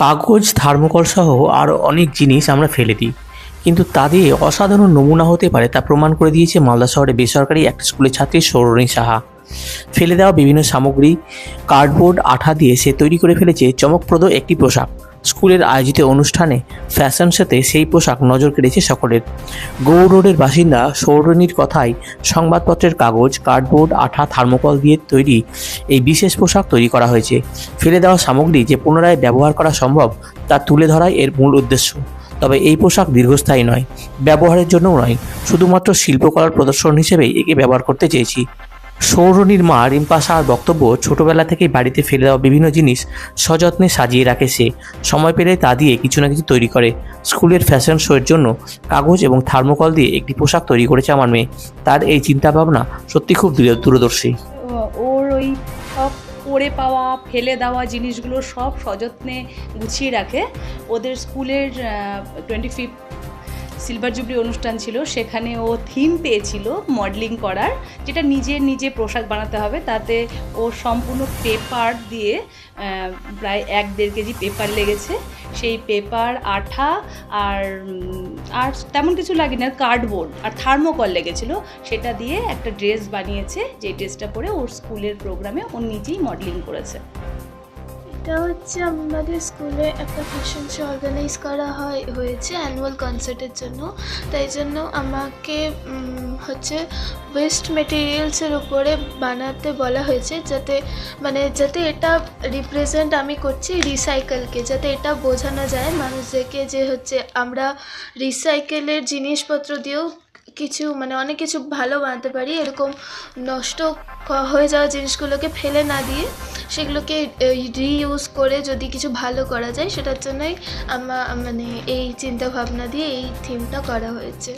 কাগজ, থার্মোকল সহ আরও অনেক জিনিস আমরা ফেলে দিই, কিন্তু তা দিয়ে অসাধারণ নমুনা হতে পারে তা প্রমাণ করে দিয়েছে মালদা শহরে বেসরকারি একটা স্কুলের ছাত্রী সৌরণী সাহা। ফেলে দেওয়া বিভিন্ন সামগ্রী, কার্ডবোর্ড, আঠা দিয়ে সে তৈরি করে ফেলেছে চমকপ্রদ একটি পোশাক। স্কুলের আয়োজিত অনুষ্ঠানে ফ্যাশন শোতে সেই পোশাক নজর কেড়েছে সকলের। গৌড় রোডের বাসিন্দা সৌরণীর কথায় সংবাদপত্রের কাগজ, কার্ডবোর্ড, আঠা, থার্মোকল দিয়ে তৈরি এই বিশেষ পোশাক তৈরি করা হয়েছে। ফেলে দেওয়া সামগ্রী যে পুনরায় ব্যবহার করা সম্ভব তা তুলে ধরাই এর মূল উদ্দেশ্য। তবে এই পোশাক দীর্ঘস্থায়ী নয়, ব্যবহারের জন্যও নয়, শুধুমাত্র শিল্পকলার প্রদর্শন হিসেবেই একে ব্যবহার করতে চেয়েছি। সৌরণীর মা রিম্পা সাহার বক্তব্য, ছোটবেলা থেকেই বাড়িতে ফেলে দেওয়া বিভিন্ন জিনিস সযত্নে সাজিয়ে রাখে সে। সময় পেলে তা দিয়ে কিছু না কিছু তৈরি করে। স্কুলের ফ্যাশন শোয়ের জন্য কাগজ এবং থার্মোকল দিয়ে একটি পোশাক তৈরি করেছে আমার মেয়ে। তার এই চিন্তাভাবনা সত্যি খুব দূরদর্শী। ওর ওই সব পড়ে পাওয়া, ফেলে দেওয়া জিনিসগুলো সব সযত্নে গুছিয়ে রাখে। ওদের স্কুলের 25 সিলভার জুবলি অনুষ্ঠান ছিল, সেখানে ও থিম পেয়েছিল মডেলিং করার, যেটা নিজে পোশাক বানাতে হবে। তাতে ও সম্পূর্ণ পেপার দিয়ে প্রায় 1-1.5 কেজি পেপার লেগেছে। সেই পেপার, আঠা আর তেমন কিছু লাগেনি, আর কার্ডবোর্ড আর থার্মোকল লেগেছিলো। সেটা দিয়ে একটা ড্রেস বানিয়েছে, যে ড্রেসটা পরে ওর স্কুলের প্রোগ্রামে ও নিজেই মডেলিং করেছে। এটা হচ্ছে আমাদের স্কুলে একটা ফ্যাশন শো অর্গানাইজ করা হয়েছে অ্যানুয়াল কনসার্টের জন্য। তাই জন্য আমাকে হচ্ছে ওয়েস্ট মেটেরিয়ালসের উপরে বানাতে বলা হয়েছে, যাতে এটা রিপ্রেজেন্ট আমি করছি রিসাইকেলকে, যাতে এটা বোঝানো যায় মানুষদেরকে যে হচ্ছে আমরা রিসাইকেলের জিনিসপত্র দিয়েও অনেক কিছু ভালো বানাতে পারি। এরকম নষ্ট হয়ে যাওয়া জিনিসগুলোকে ফেলে না দিয়ে সেগুলোকে রিইউজ করে যদি কিছু ভালো করা যায়, সেটার জন্যই এই চিন্তা ভাবনা দিয়ে এই থিমটা করা হয়েছে।